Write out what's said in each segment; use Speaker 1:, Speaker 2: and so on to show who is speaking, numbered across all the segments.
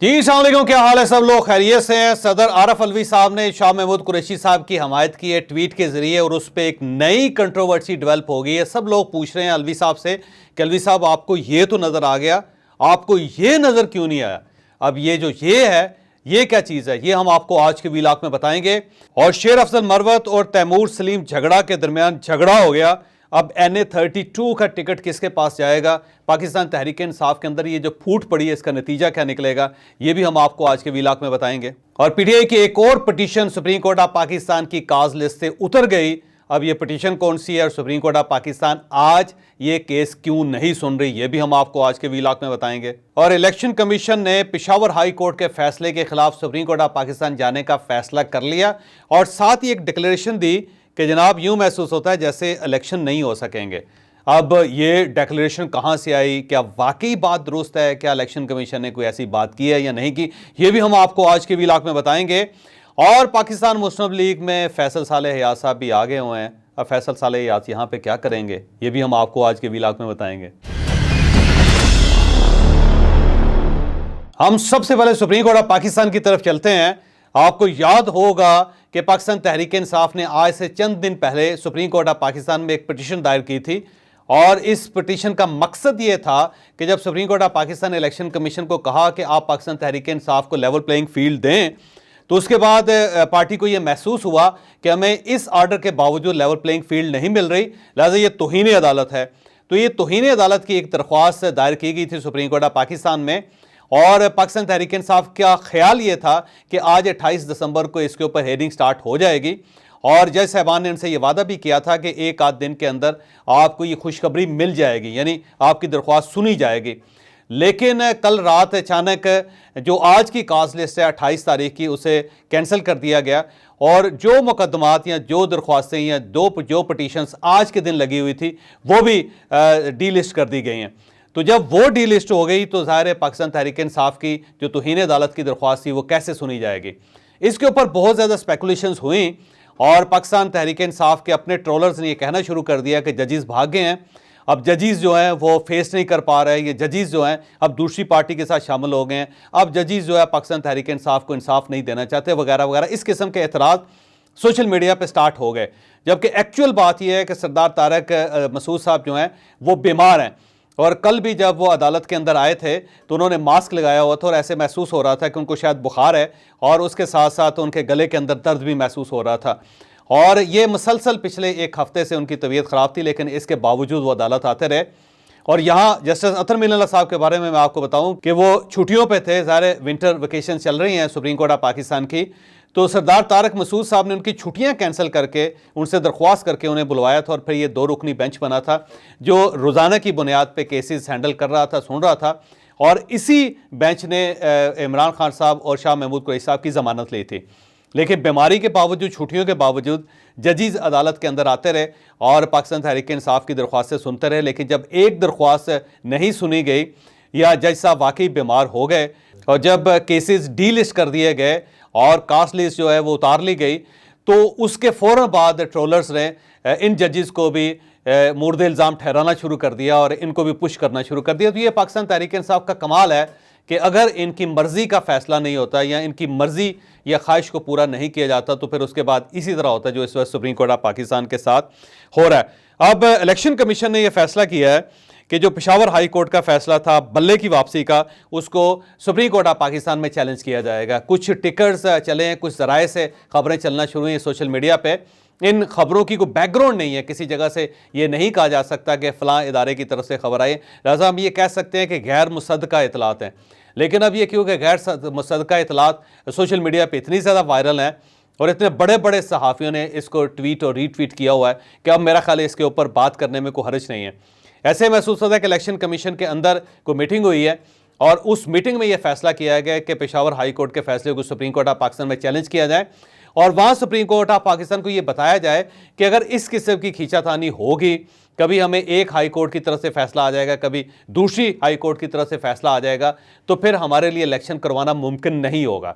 Speaker 1: जी अस्सलाम वालेकुम, क्या हाल है सब लोग? खैरियत से हैं। सदर आरफ अलवी साहब ने शाह महमूद कुरैशी साहब की हमायत की है ट्वीट के जरिए और उस पर एक नई कंट्रोवर्सी डेवलप हो गई है। सब लोग पूछ रहे हैं अलवी साहब से कि अलवी साहब आपको ये तो नजर आ गया, आपको ये नजर क्यों नहीं आया? अब ये जो ये है, ये क्या चीज है, ये हम आपको आज के वीलॉग में बताएंगे। और शेर अफजल मरवत और तैमूर सलीम झगड़ा के दरमियान झगड़ा हो गया। अब NA-32 का टिकट किसके पास जाएगा? पाकिस्तान तहरीक इंसाफ के अंदर ये जो फूट पड़ी है, इसका नतीजा क्या निकलेगा, ये भी हम आपको आज के वीलॉग में बताएंगे। और PTI की एक और petition supreme court of Pakistan की काज लिस्ट से उतर गई। अब ये पिटीशन कौन सी है और सुप्रीम कोर्ट ऑफ पाकिस्तान आज ये केस क्यों नहीं सुन रही, ये भी हम आपको आज के वीलॉग में बताएंगे। और इलेक्शन कमीशन ने पेशावर हाई कोर्ट के फैसले के खिलाफ सुप्रीम कोर्ट ऑफ पाकिस्तान जाने का फैसला कर लिया और साथ ही एक डिक्लेरेशन दी कि जनाब यूं महसूस होता है जैसे इलेक्शन नहीं हो सकेंगे। अब ये डिक्लेरेशन कहां से आई, क्या वाकई बात दुरुस्त है, क्या इलेक्शन कमीशन ने कोई ऐसी बात की है या नहीं की, ये भी हम आपको आज के वीलॉग में बताएंगे। और पाकिस्तान मुस्लिम लीग में फैसल सालेह हयात साहब भी आगे हुए हैं। अब फैसल सालेह हयात यहां पे क्या करेंगे, ये भी हम आपको आज के वीलॉग में बताएंगे। हम सबसे पहले सुप्रीम कोर्ट ऑफ पाकिस्तान की तरफ चलते हैं। आपको याद होगा कि पाकिस्तान तहरीक इंसाफ ने आज से चंद दिन पहले सुप्रीम कोर्ट ऑफ पाकिस्तान में एक पिटीशन दायर की थी और इस पिटीशन का मकसद ये था कि जब सुप्रीम कोर्ट ऑफ पाकिस्तान ने इलेक्शन कमीशन को कहा कि आप पाकिस्तान तहरीक इंसाफ को लेवल प्लेइंग फील्ड दें, तो उसके बाद पार्टी को यह महसूस हुआ कि हमें इस ऑर्डर के बावजूद लेवल प्लेइंग फील्ड नहीं मिल रही, लिहाजा ये तौहीन अदालत है। तो ये तौहीन अदालत की एक दरख्वास्त दायर की गई थी सुप्रीम कोर्ट ऑफ पाकिस्तान में। और पाकिस्तान तहरीक इंसाफ का ख्याल ये था कि आज 28 दिसंबर को इसके ऊपर हेयरिंग स्टार्ट हो जाएगी और जज साहबान ने उनसे ये वादा भी किया था कि एक आध दिन के अंदर आपको ये खुशखबरी मिल जाएगी, यानी आपकी दरख्वास्त सुनी जाएगी। लेकिन कल रात अचानक जो आज की काज लिस्ट है 28 तारीख की, उसे कैंसिल कर दिया गया और जो मुकदमात या जो दरख्वास्तें या जो पटिशन्स आज के दिन लगी हुई थी वो भी डी लिस्ट कर दी गई हैं। तो जब वो डी लिस्ट हो गई तो ज़ाहिर है पाकिस्तान तहरीक इंसाफ की जो तौहीन अदालत की दरख्वास्त थी वो कैसे सुनी जाएगी। इसके ऊपर बहुत ज़्यादा स्पेकुलेशंस हुई और पाकिस्तान तहरीक इंसाफ के अपने ट्रोलर्स ने ये कहना शुरू कर दिया कि जजेस भाग गए हैं, अब जजेस जो हैं वो फेस नहीं कर पा रहे हैं, ये जजेस जो हैं अब दूसरी पार्टी के साथ शामिल हो गए हैं, अब जजेस जो है पाकिस्तान तहरीक इंसाफ को इंसाफ नहीं देना चाहते वगैरह वगैरह। इस किस्म के एतराज़ सोशल मीडिया पे स्टार्ट हो गए, जबकि एक्चुअल बात यह है कि सरदार तारक मसूद साहब जो हैं वो बीमार हैं और कल भी जब वो अदालत के अंदर आए थे तो उन्होंने मास्क लगाया हुआ था और ऐसे महसूस हो रहा था कि उनको शायद बुखार है और उसके साथ साथ उनके गले के अंदर दर्द भी महसूस हो रहा था। और ये मुसलसल पिछले एक हफ्ते से उनकी तबीयत ख़राब थी, लेकिन इसके बावजूद वो अदालत आते रहे। और यहाँ जस्टिस अतर मिल्ला साहब के बारे में मैं आपको बताऊँ कि वो छुट्टियों पर थे, सारे विंटर वेकेशन चल रही हैं सुप्रीम कोर्ट ऑफ पाकिस्तान की। तो सरदार तारक मसूद साहब ने उनकी छुट्टियां कैंसिल करके उनसे दरख्वास्त करके उन्हें बुलवाया था और फिर ये 2 रुकनी बेंच बना था जो रोज़ाना की बुनियाद पे केसेस हैंडल कर रहा था, सुन रहा था। और इसी बेंच ने इमरान खान साहब और शाह महमूद कुरैशी साहब की ज़मानत ली थी। लेकिन बीमारी के बावजूद, छुट्टियों के बावजूद जजेस अदालत के अंदर आते रहे और पाकिस्तान तहरीक इंसाफ की दरख्वास्तें सुनते रहे। लेकिन जब एक दरख्वास्त नहीं सुनी गई या जज साहब वाकई बीमार हो गए और जब केसेस डी लिस्ट कर दिए गए और कास्ट लिस्ट जो है वो उतार ली गई, तो उसके फ़ौरन बाद ट्रोलर्स ने इन जजेस को भी मुर्द इल्ज़ाम ठहराना शुरू कर दिया और इनको भी पुश करना शुरू कर दिया। तो ये पाकिस्तान तहरीक इंसाफ का कमाल है कि अगर इनकी मर्ज़ी का फ़ैसला नहीं होता या इनकी मर्ज़ी या ख्वाहिश को पूरा नहीं किया जाता तो फिर उसके बाद इसी तरह होता है जो इस वक्त सुप्रीम कोर्ट ऑफ पाकिस्तान के साथ हो रहा है। अब इलेक्शन कमीशन ने यह फ़ैसला किया है कि जो पेशावर हाई कोर्ट का फैसला था बल्ले की वापसी का, उसको सुप्रीम कोर्ट ऑफ पाकिस्तान में चैलेंज किया जाएगा। कुछ टिकर्स चले हैं, कुछ ज़राए से खबरें चलना शुरू हुई हैं सोशल मीडिया पे। इन खबरों की कोई बैकग्राउंड नहीं है, किसी जगह से ये नहीं कहा जा सकता कि फ़लाँ इदारे की तरफ से खबर आई, लिहाजा हम ये कह सकते हैं कि गैर मुसद्दका इतलात हैं। लेकिन अब ये क्योंकि गैर मुसद्दका इतलात सोशल मीडिया पर इतनी ज़्यादा वायरल हैं और इतने बड़े बड़े सहाफ़ियों ने इसको ट्वीट और रीट्वीट किया हुआ है कि अब मेरा ख्याल है इसके ऊपर बात करने में कोई हर्ज नहीं है। ऐसे महसूस होता है कि इलेक्शन कमीशन के अंदर कोई मीटिंग हुई है और उस मीटिंग में यह फैसला किया गया कि पेशावर हाई कोर्ट के फैसले को सुप्रीम कोर्ट ऑफ पाकिस्तान में चैलेंज किया जाए और वहाँ सुप्रीम कोर्ट ऑफ पाकिस्तान को यह बताया जाए कि अगर इस किस्म की खींचातानी होगी, कभी हमें एक हाई कोर्ट की तरफ से फैसला आ जाएगा, कभी दूसरी हाई कोर्ट की तरफ से फैसला आ जाएगा, तो फिर हमारे लिए इलेक्शन करवाना मुमकिन नहीं होगा।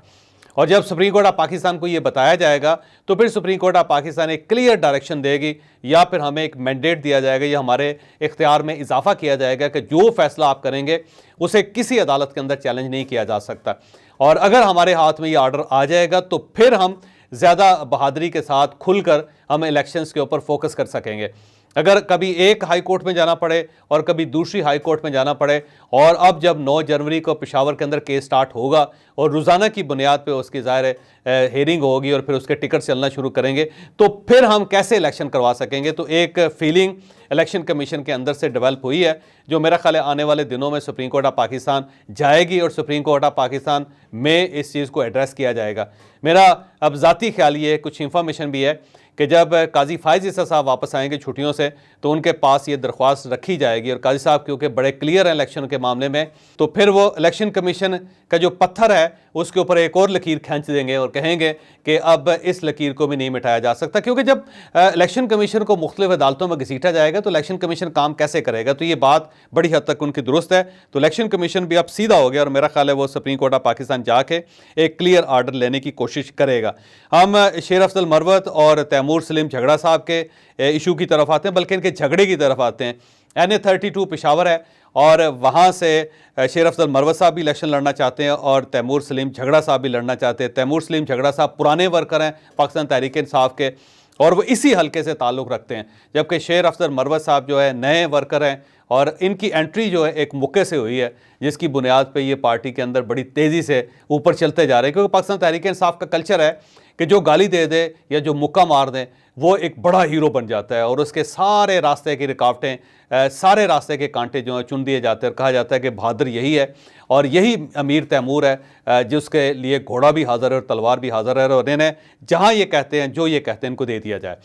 Speaker 1: और जब सुप्रीम कोर्ट ऑफ पाकिस्तान को ये बताया जाएगा तो फिर सुप्रीम कोर्ट ऑफ पाकिस्तान एक क्लियर डायरेक्शन देगी, या फिर हमें एक मैंडेट दिया जाएगा या हमारे इख्तियार में इजाफा किया जाएगा कि जो फैसला आप करेंगे उसे किसी अदालत के अंदर चैलेंज नहीं किया जा सकता। और अगर हमारे हाथ में ये ऑर्डर आ जाएगा तो फिर हम ज़्यादा बहादुरी के साथ खुलकर हम इलेक्शंस के ऊपर फोकस कर सकेंगे। अगर कभी एक हाई कोर्ट में जाना पड़े और कभी दूसरी हाई कोर्ट में जाना पड़े, और अब जब 9 जनवरी को पेशावर के अंदर केस स्टार्ट होगा और रोज़ाना की बुनियाद पे उसकी ज़ाहिर हेयरिंग होगी और फिर उसके टिकट चलना शुरू करेंगे, तो फिर हम कैसे इलेक्शन करवा सकेंगे। तो एक फीलिंग इलेक्शन कमीशन के अंदर से डेवलप हुई है, जो मेरा ख्याल है आने वाले दिनों में सुप्रीम कोर्ट ऑफ पाकिस्तान जाएगी और सुप्रीम कोर्ट ऑफ पाकिस्तान में इस चीज़ को एड्रेस किया जाएगा। मेरा अब ज़ाती ख्याल ये कुछ इंफॉर्मेशन भी है कि जब काजी फायज़ ईसा साहब वापस आएंगे छुट्टियों से तो उनके पास ये दरख्वास्त रखी जाएगी, और काजी साहब क्योंकि बड़े क्लियर हैं इलेक्शन के मामले में, तो फिर वो इलेक्शन कमीशन का जो पत्थर है उसके ऊपर एक और लकीर खींच देंगे और कहेंगे कि अब इस लकीर को भी नहीं मिटाया जा सकता। क्योंकि जब इलेक्शन कमीशन को मुख्तलिफ अदालतों में घसीटा जाएगा तो इलेक्शन कमीशन काम कैसे करेगा। तो ये बात बड़ी हद तक उनकी दुरुस्त है। तो इलेक्शन कमीशन भी अब सीधा हो गया और मेरा ख्याल है वो सुप्रीम कोर्ट ऑफ पाकिस्तान जाके एक क्लियर आर्डर लेने की कोशिश करेगा। हम शेर अफजल मरवत और तैमूर सलीम झगड़ा साहब के इशू की तरफ आते हैं, बल्कि इनके झगड़े की तरफ आते हैं। NA-32 पेशावर है और वहाँ से शेर अफजल मरवत साहब भी इलेक्शन लड़ना चाहते हैं और तैमूर सलीम झगड़ा साहब भी लड़ना चाहते हैं। तैमूर सलीम झगड़ा साहब पुराने वर्कर हैं पाकिस्तान तहरीक इंसाफ के और वो इसी हलके से ताल्लुक़ रखते हैं, जबकि शेर अफजल मरवत साहब जो है नए वर्कर हैं और इनकी एंट्री जो है एक मौके से हुई है जिसकी बुनियाद पे ये पार्टी के अंदर बड़ी तेज़ी से ऊपर चलते जा रहे हैं। क्योंकि पाकिस्तान तहरीक इंसाफ का कल्चर है कि जो गाली दे दे या जो मुक्का मार दे वो एक बड़ा हीरो बन जाता है और उसके सारे रास्ते की रुकावटें, सारे रास्ते के कांटे जो हैं चुन दिए जाते हैं और कहा जाता है कि बहादुर यही है और यही अमीर तैमूर है जिसके लिए घोड़ा भी हाजिर है और तलवार भी हाजिर है और इन्हें जहाँ ये कहते हैं, जो ये कहते हैं, इनको दे दिया जाए।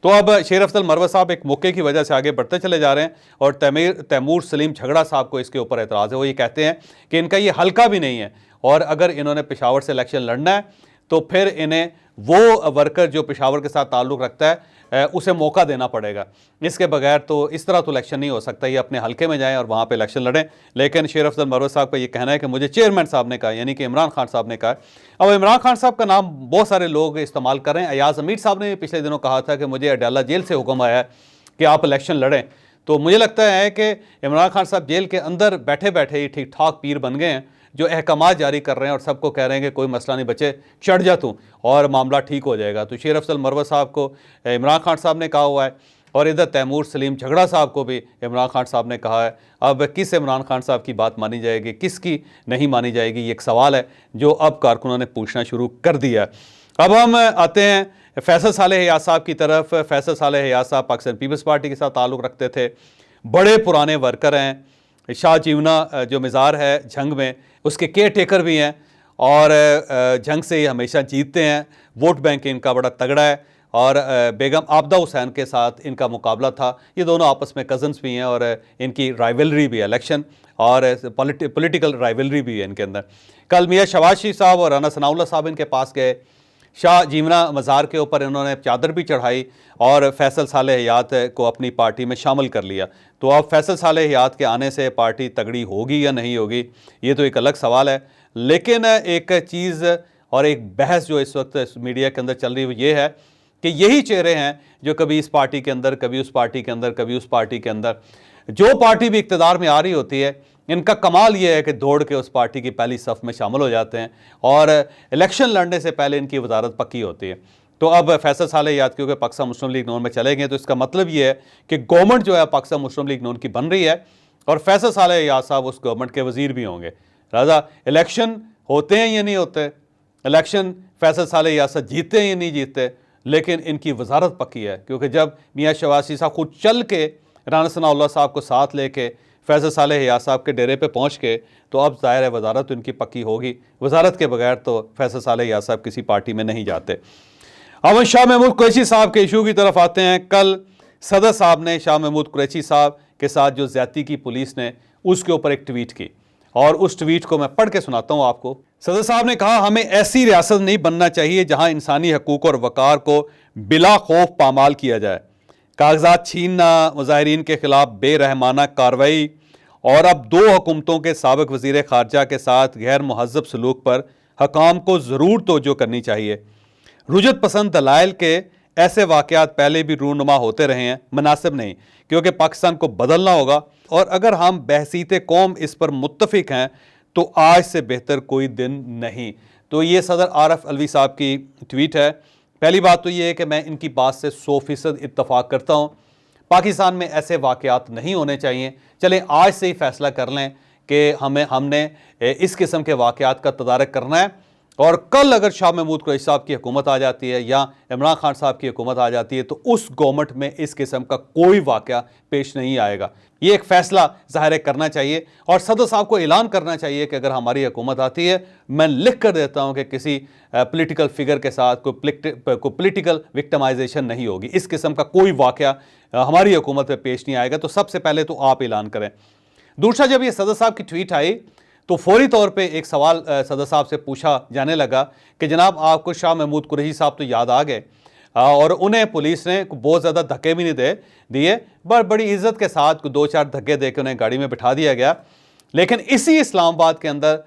Speaker 1: तो अब शेर अफजल मरवत साहब एक मौके की वजह से आगे बढ़ते चले जा रहे हैं और तैमूर सलीम झगड़ा साहब को इसके ऊपर एतराज़ है। वो ये कहते हैं कि इनका ये हल्का भी नहीं है और अगर इन्होंने पेशावर से इलेक्शन लड़ना है तो फिर इन्हें वो वर्कर जो पेशावर के साथ ताल्लुक़ रखता है उसे मौका देना पड़ेगा। इसके बगैर तो इस तरह तो इलेक्शन नहीं हो सकता। ये अपने हलके में जाएं और वहाँ पे इलेक्शन लड़ें। लेकिन शेर अफजल मरवत साहब का ये कहना है कि मुझे चेयरमैन साहब ने कहा, यानी कि इमरान खान साहब ने कहा। अब इमरान खान साहब का नाम बहुत सारे लोग इस्तेमाल कर रहे हैं। अयाज अमीर साहब ने पिछले दिनों कहा था कि मुझे अडाला जेल से हुक्म आया है कि आप इलेक्शन लड़ें। तो मुझे लगता है कि इमरान खान साहब जेल के अंदर बैठे बैठे ही ठीक ठाक पीर बन गए हैं जो अहकाम जारी कर रहे हैं और सबको कह रहे हैं कि कोई मसला नहीं बच्चे, चढ़ जा तू और मामला ठीक हो जाएगा। तो शेर अफजल मरवत साहब को इमरान खान साहब ने कहा हुआ है और इधर तैमूर सलीम झगड़ा साहब को भी इमरान खान साहब ने कहा है। अब किस इमरान खान साहब की बात मानी जाएगी, किसकी नहीं मानी जाएगी, ये एक सवाल है जो अब कारकुनों ने पूछना शुरू कर दिया है। अब हम आते हैं फैसल सालेह हयात साहब की तरफ। फैसल सालेह हयात साहब पाकिस्तान पीपल्स पार्टी के साथ ताल्लुक़ रखते थे, बड़े पुराने वर्कर हैं। शाह जीवना जो मिज़ार है झंग में उसके केयर टेकर भी हैं और झंग से ये हमेशा जीतते हैं। वोट बैंक इनका बड़ा तगड़ा है और बेगम आबदा हुसैन के साथ इनका मुकाबला था। ये दोनों आपस में कज़न्स भी हैं और इनकी राइवलरी भी है, इलेक्शन और पॉलिटिकल राइवलरी भी है इनके अंदर। कल मियाँ शहबाज शरीफ साहब और राना सनाउल्लाह साहब इनके पास गए। शाह जीवना मज़ार के ऊपर इन्होंने चादर भी चढ़ाई और फैसल सालेह हयात को अपनी पार्टी में शामिल कर लिया। तो अब फैसल सालेह हयात के आने से पार्टी तगड़ी होगी या नहीं होगी, ये तो एक अलग सवाल है। लेकिन एक चीज़ और एक बहस जो इस वक्त मीडिया के अंदर चल रही है वो ये है कि यही चेहरे हैं जो कभी इस पार्टी के अंदर, कभी उस पार्टी के अंदर, कभी उस पार्टी के अंदर, जो पार्टी भी इक़्तिदार में आ रही होती है, इनका कमाल ये है कि दौड़ के उस पार्टी की पहली सफ़ में शामिल हो जाते हैं और इलेक्शन लड़ने से पहले इनकी वजारत पक्की होती है। तो अब फैसल सालेह हयात क्योंकि पाकिस्तान मुस्लिम लीग नून में चले गए, तो इसका मतलब ये है कि गवर्नमेंट जो है पाकिस्तान मुस्लिम लीग नून की बन रही है और फैसल सालेह हयात साहब उस गवर्नमेंट के वज़ीर भी होंगे। लिहाजा इलेक्शन होते हैं या नहीं होते, इलेक्शन फैसल सालेह हयात साहब जीतते हैं या नहीं जीतते, लेकिन इनकी वजारत पक्की है। क्योंकि जब मियाँ शहबाज शरीफ साहब खुद चल के राना सनाउल्लाह साहब को साथ लेके फैसल सालेह हयात साहब के डेरे पे पहुंच के, तो अब ज़ाहिर है वजारत तो इनकी पक्की होगी। वजारत के बगैर तो फैसल सालेह हयात साहब किसी पार्टी में नहीं जाते। अब शाह महमूद कुरैशी साहब के इशू की तरफ आते हैं। कल सदर साहब ने शाह महमूद कुरैशी साहब के साथ जो ज़्यादती की पुलिस ने, उसके ऊपर एक ट्वीट की और उस ट्वीट को मैं पढ़ के सुनाता हूँ आपको। सदर साहब ने कहा, हमें ऐसी रियासत नहीं बनना चाहिए जहाँ इंसानी हकूक़ और वक़ार को बिला खौफ पामाल किया जाए। कागजात छीनना, मुजाहिरीन के खिलाफ बेरहमाना कार्रवाई और अब 2 हुकूमतों के साबिक़ वज़ीर ख़ारजा के साथ गैर मुहज़्ज़ब सलूक पर हकाम को ज़रूर तवज्जो करनी चाहिए। रुजत पसंद दलाइल के ऐसे वाक़यात पहले भी रूनुमा होते रहे हैं, मुनासिब नहीं, क्योंकि पाकिस्तान को बदलना होगा। और अगर हम बहसीते कौम इस पर मुत्तफिक हैं तो आज से बेहतर कोई दिन नहीं। तो ये सदर आरफ अलवी साहब की ट्वीट है। पहली बात तो ये है कि मैं इनकी बात से 100% इत्तफाक करता हूँ। पाकिस्तान में ऐसे वाक़यात नहीं होने चाहिए। चलें आज से ही फैसला कर लें कि हमने इस किस्म के वाक़यात का तदारक करना है, और कल अगर शाह महमूद कुरैशी साहब की हुकूमत आ जाती है या इमरान खान साहब की हुकूमत आ जाती है तो उस गवर्नमेंट में इस किस्म का कोई वाक़या पेश नहीं आएगा। ये एक फ़ैसला ज़ाहिर करना चाहिए और सदर साहब को ऐलान करना चाहिए कि अगर हमारी हुकूमत आती है, मैं लिख कर देता हूँ कि किसी पॉलिटिकल फिगर के साथ कोई पॉलिटिकल विक्टिमाइजेशन नहीं होगी, इस किस्म का कोई वाक़या हमारी हुकूमत में पेश नहीं आएगा। तो सबसे पहले तो आप ऐलान करें। दूसरा, जब ये सदर साहब की ट्वीट आई तो फौरी तौर पे एक सवाल सदर साहब से पूछा जाने लगा कि जनाब आपको शाह महमूद कुरैशी साहब तो याद आ गए, और उन्हें पुलिस ने बहुत ज़्यादा धक्के भी नहीं दिए, बड़ी इज्जत के साथ 2-4 धक्के दे के उन्हें गाड़ी में बिठा दिया गया। लेकिन इसी इस्लामाबाद के अंदर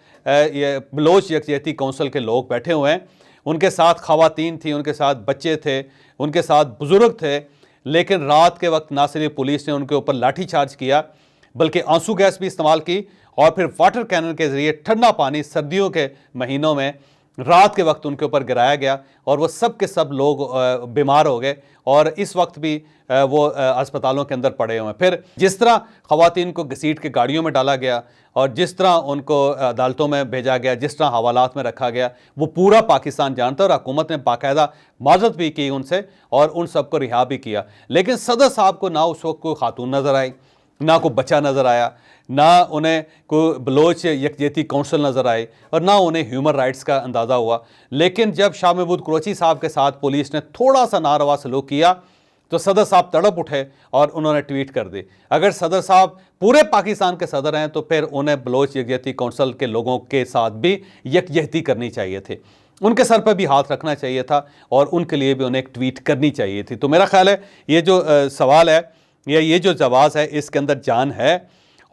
Speaker 1: ये बलोच यकजहती कौंसिल के लोग बैठे हुए हैं, उनके साथ ख़वातीन थी, उनके साथ बच्चे थे, उनके साथ बुज़ुर्ग थे, लेकिन रात के वक्त ना सिर्फ पुलिस ने उनके ऊपर लाठी चार्ज किया बल्कि आंसू गैस भी इस्तेमाल की और फिर वाटर कैनन के ज़रिए ठंडा पानी सर्दियों के महीनों में रात के वक्त उनके ऊपर गिराया गया और वो सब के सब लोग बीमार हो गए और इस वक्त भी वो अस्पतालों के अंदर पड़े हुए हैं। फिर जिस तरह ख़वातीन को घसीट के गाड़ियों में डाला गया और जिस तरह उनको अदालतों में भेजा गया, जिस तरह हवालात में रखा गया, वो पूरा पाकिस्तान जानता है और हुकूमत ने बाकायदा माजरत भी की उनसे और उन सबको रिहा भी किया। लेकिन सदर साहब को ना उस वक्त कोई खातून नज़र आई, ना कोई बच्चा नज़र आया, ना उन्हें कोई बलोच यकजहती कौंसिल नज़र आए और ना उन्हें ह्यूमन राइट्स का अंदाज़ा हुआ। लेकिन जब शाह महमूद कुरैशी साहब के साथ पुलिस ने थोड़ा सा नारवा सलूक किया तो सदर साहब तड़प उठे और उन्होंने ट्वीट कर दी। अगर सदर साहब पूरे पाकिस्तान के सदर हैं तो फिर उन्हें बलोच यकजहती कौंसिल के लोगों के साथ भी यकजहती करनी चाहिए थी, उनके सर पर भी हाथ रखना चाहिए था और उनके लिए भी उन्हें एक ट्वीट करनी चाहिए थी। तो मेरा ख्याल है ये जो सवाल है या ये जो जवाब है इसके अंदर जान है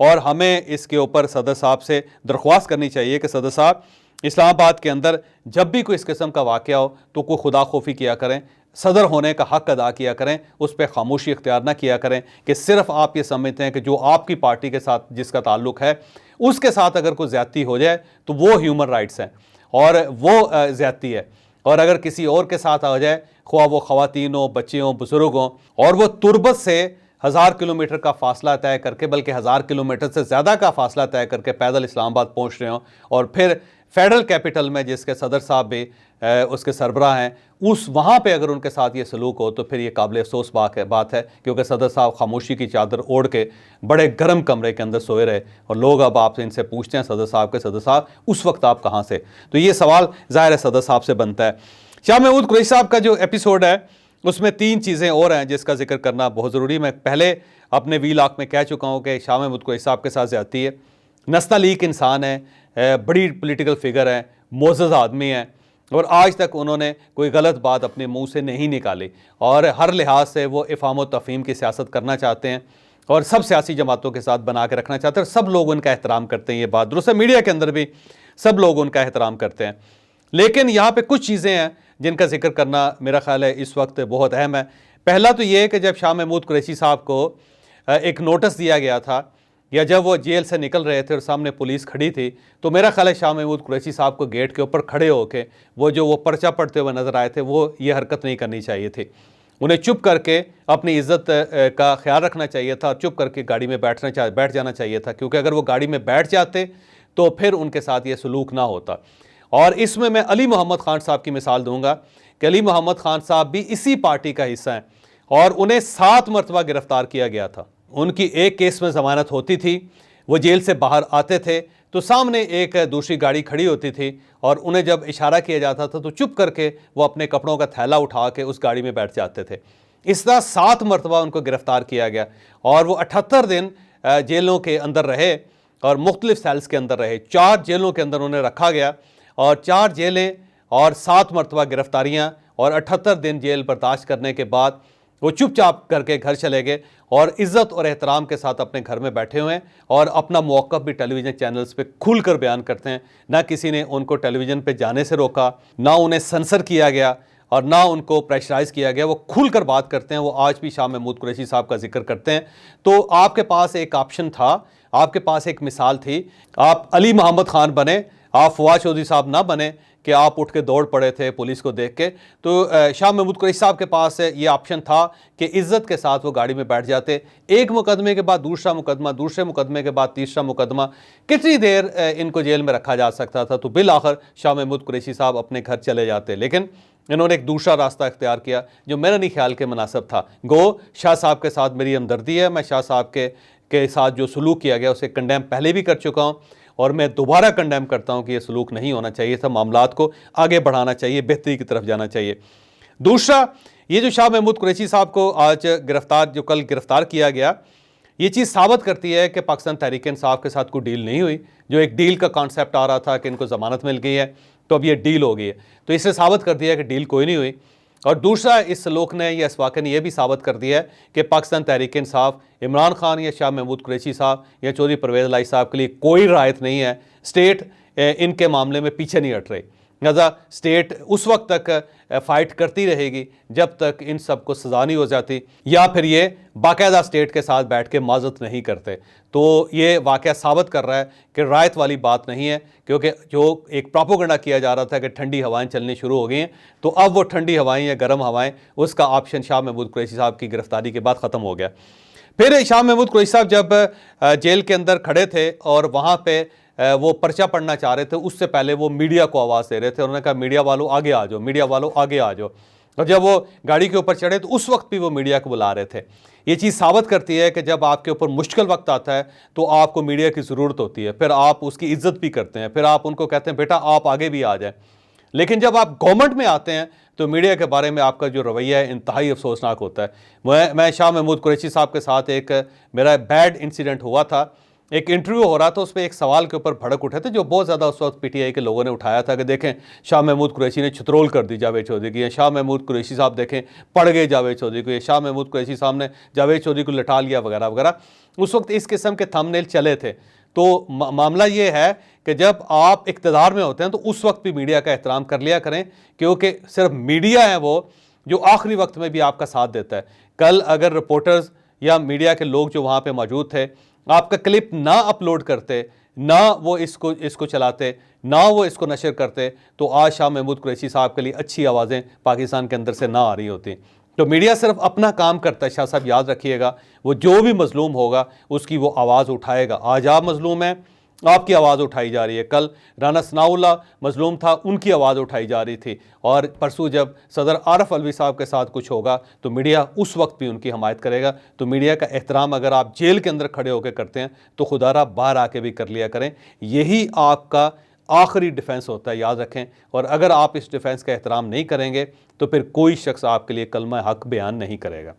Speaker 1: और हमें इसके ऊपर सदर साहब से दरख्वास्त करनी चाहिए कि सदर साहब इस्लामाबाद के अंदर जब भी कोई इस किस्म का वाक़या हो तो कोई खुदा खौफी किया करें, सदर होने का हक़ अदा किया करें, उस पर खामोशी इख्तियार ना किया करें कि सिर्फ आप ये समझते हैं कि जो आपकी पार्टी के साथ जिसका ताल्लुक़ है उसके साथ अगर कोई ज़्यादती हो जाए तो वो ह्यूमन राइट्स हैं और वो ज़्यादती है, और अगर किसी और के साथ आ जाए, ख्वाह वो ख़वातीन हो, बच्चे हों, बुज़ुर्ग हों, और वो तुरबत से 1000 किलोमीटर का फासला तय करके, बल्कि 1000 किलोमीटर से ज़्यादा का फासला तय करके पैदल इस्लामाबाद पहुँच रहे हों और फिर फेडरल कैपिटल में जिसके सदर साहब भी उसके सरबराह हैं, उस वहाँ पे अगर उनके साथ ये सलूक हो तो फिर ये काबिल अफसोस बात है, क्योंकि सदर साहब खामोशी की चादर ओढ़ के बड़े गर्म कमरे के अंदर सोए रहे और लोग अब आपसे इनसे पूछते हैं सदर साहब उस वक्त आप कहाँ से। तो ये सवाल ज़ाहिर है सदर साहब से बनता है। शाह महमूद कुरैशी साहब का जो एपिसोड है उसमें 3 चीज़ें और हैं जिसका जिक्र करना बहुत ज़रूरी। मैं पहले अपने वीलॉग में कह चुका हूँ कि शाह महमूद कुरैशी साहब के साथ ज़्यादती है, नस्तालीक इंसान है, बड़ी पॉलिटिकल फिगर है, मोअज़्ज़ज़ आदमी है और आज तक उन्होंने कोई गलत बात अपने मुंह से नहीं निकाली और हर लिहाज से वो इफ़ाम व तफ़हीम की सियासत करना चाहते हैं और सब सियासी जमातों के साथ बना के रखना चाहते हैं और सब लोग उनका एहतराम करते हैं। ये बात दुरुस्त है, मीडिया के अंदर भी सब लोग उनका एहतराम करते हैं। लेकिन यहाँ पे कुछ चीज़ें हैं जिनका जिक्र करना मेरा ख्याल है इस वक्त बहुत अहम है। पहला तो ये है कि जब शाह महमूद कुरैशी साहब को एक नोटिस दिया गया था या जब वो जेल से निकल रहे थे और सामने पुलिस खड़ी थी तो मेरा ख्याल है शाह महमूद कुरैशी साहब को गेट के ऊपर खड़े होके वो पर्चा पढ़ते हुए नज़र आए थे, वो ये हरकत नहीं करनी चाहिए थी। उन्हें चुप करके अपनी इज़्ज़त का ख्याल रखना चाहिए था, चुप करके गाड़ी में बैठ जाना चाहिए था, क्योंकि अगर वो गाड़ी में बैठ जाते तो फिर उनके साथ ये सलूक ना होता। और इसमें मैं अली मोहम्मद ख़ान साहब की मिसाल दूंगा कि अली मोहम्मद ख़ान साहब भी इसी पार्टी का हिस्सा हैं और उन्हें 7 मरतबा गिरफ्तार किया गया था। उनकी एक केस में ज़मानत होती थी, वो जेल से बाहर आते थे तो सामने एक दूसरी गाड़ी खड़ी होती थी और उन्हें जब इशारा किया जाता था तो चुप करके वो अपने कपड़ों का थैला उठा के उस गाड़ी में बैठ जाते थे। इस तरह 7 मरतबा उनको गिरफ्तार किया गया और वो 78 दिन जेलों के अंदर रहे और मुख्तलिफ सेल्स के अंदर रहे। 4 जेलों के अंदर उन्हें रखा गया और 4 जेलें और 7 मरतबा गिरफ्तारियाँ और 78 दिन जेल बर्दाश्त करने के बाद वो चुपचाप करके घर चले गए और इज्जत और एहतराम के साथ अपने घर में बैठे हुए हैं और अपना मौक़िफ़ भी टेलीविज़न चैनल्स पे खुलकर बयान करते हैं। ना किसी ने उनको टेलीविज़न पे जाने से रोका, ना उन्हें सेंसर किया गया और ना उनको प्रेशराइज़ किया गया। वो खुलकर बात करते हैं। वो आज भी शाह महमूद कुरैशी साहब का जिक्र करते हैं। तो आपके पास एक ऑप्शन था, आपके पास एक मिसाल थी। आप अली मोहम्मद ख़ान बने, आप फवाद चौधरी साहब ना बने कि आप उठ के दौड़ पड़े थे पुलिस को देख के। तो शाह महमूद कुरैशी साहब के पास ये ऑप्शन था कि इज़्ज़त के साथ वो गाड़ी में बैठ जाते। एक मुकदमे के बाद दूसरा मुकदमा, दूसरे मुकदमे के बाद तीसरा मुकदमा, कितनी देर इनको जेल में रखा जा सकता था। तो बिल आखिर शाह महमूद कुरैशी साहब अपने घर चले जाते। लेकिन इन्होंने एक दूसरा रास्ता इख्तियार किया जो मेरा नहीं ख्याल के मुनासिब था। गो शाह साहब के साथ मेरी हमदर्दी है, मैं शाह साहब के साथ जो सलूक किया गया उसे कंडेम पहले भी कर चुका हूँ और मैं दोबारा कंडेम करता हूँ कि यह सलूक नहीं होना चाहिए था। मामलात को आगे बढ़ाना चाहिए, बेहतरी की तरफ जाना चाहिए। दूसरा, ये जो शाह महमूद कुरैशी साहब को आज कल गिरफ्तार किया गया, ये चीज़ साबित करती है कि पाकिस्तान तहरीक इंसाफ के साथ कोई डील नहीं हुई। जो एक डील का कॉन्सेप्ट आ रहा था कि इनको ज़मानत मिल गई है तो अब ये डील हो गई है, तो इससे साबित कर दिया कि डील कोई नहीं हुई। और दूसरा, इस सलूक ने या इस वाक़े ने यह भी साबित कर दिया है कि पाकिस्तान तहरीक इंसाफ इमरान खान या शाह महमूद कुरैशी साहब या चौधरी परवेज़ इलाही साहब के लिए कोई रायत नहीं है। स्टेट इनके मामले में पीछे नहीं हट रही। लिहाजा स्टेट उस वक्त तक फ़ाइट करती रहेगी जब तक इन सब को सज़ा नहीं हो जाती या फिर ये बाकायदा स्टेट के साथ बैठ के माजत नहीं करते। तो ये वाक़या साबित कर रहा है कि रायत वाली बात नहीं है, क्योंकि जो एक प्रोपेगेंडा किया जा रहा था कि ठंडी हवाएं चलनी शुरू हो गई हैं, तो अब वो ठंडी हवाएं या गर्म हवाएं, उसका ऑप्शन शाह महमूद कुरैशी साहब की गिरफ्तारी के बाद ख़त्म हो गया। फिर शाह महमूद कुरैशी साहब जब जेल के अंदर खड़े थे और वहाँ पर वो पर्चा पढ़ना चाह रहे थे, उससे पहले वो मीडिया को आवाज़ दे रहे थे। उन्होंने कहा मीडिया वालों आगे आ जाओ, मीडिया वालों आगे आ जाओ। और जब वो गाड़ी के ऊपर चढ़े तो उस वक्त भी वो मीडिया को बुला रहे थे। ये चीज़ साबित करती है कि जब आपके ऊपर मुश्किल वक्त आता है तो आपको मीडिया की ज़रूरत होती है, फिर आप उसकी इज्जत भी करते हैं, फिर आप उनको कहते हैं बेटा आप आगे भी आ जाए। लेकिन जब आप गवर्नमेंट में आते हैं तो मीडिया के बारे में आपका जो रवैया है इंतहाई अफसोसनाक होता है। मैं शाह महमूद कुरैशी साहब के साथ एक मेरा बैड इंसिडेंट हुआ था। एक इंटरव्यू हो रहा था, उस पर एक सवाल के ऊपर भड़क उठे थे जो बहुत ज़्यादा उस वक्त पीटीआई के लोगों ने उठाया था कि देखें शाह महमूद कुरैशी ने छतरोल कर दी जावेद चौधरी की, या शाह महमूद कुरैशी साहब देखें पड़ गए जावेद चौधरी को, या शाह महमूद कुरैशी साहब ने जावेद चौधरी को लटा लिया वगैरह वगैरह। उस वक्त इस किस्म के थंबनेल चले थे। तो मामला ये है कि जब आप इक़्तिदार में होते हैं तो उस वक्त भी मीडिया का एहतराम कर लिया करें, क्योंकि सिर्फ मीडिया है वो जो आखिरी वक्त में भी आपका साथ देता है। कल अगर रिपोर्टर्स या मीडिया के लोग जो वहाँ पे मौजूद थे आपका क्लिप ना अपलोड करते, ना वो इसको चलाते, ना वो इसको नशर करते, तो आज शाह महमूद कुरैशी साहब के लिए अच्छी आवाज़ें पाकिस्तान के अंदर से ना आ रही होती। तो मीडिया सिर्फ अपना काम करता है। शाह साहब याद रखिएगा, वो जो भी मजलूम होगा उसकी वो आवाज़ उठाएगा। आज आप मजलूम हैं, आपकी आवाज़ उठाई जा रही है। कल राना सनाउल्लाह मजलूम था, उनकी आवाज़ उठाई जा रही थी। और परसों जब सदर आरफ अलवी साहब के साथ कुछ होगा तो मीडिया उस वक्त भी उनकी हमायत करेगा। तो मीडिया का एहतराम अगर आप जेल के अंदर खड़े होकर करते हैं तो खुदारा बाहर आके भी कर लिया करें। यही आपका आखिरी डिफेंस होता है, याद रखें। और अगर आप इस डिफेंस का एहतराम नहीं करेंगे तो फिर कोई शख्स आपके लिए कलमा हक बयान नहीं करेगा।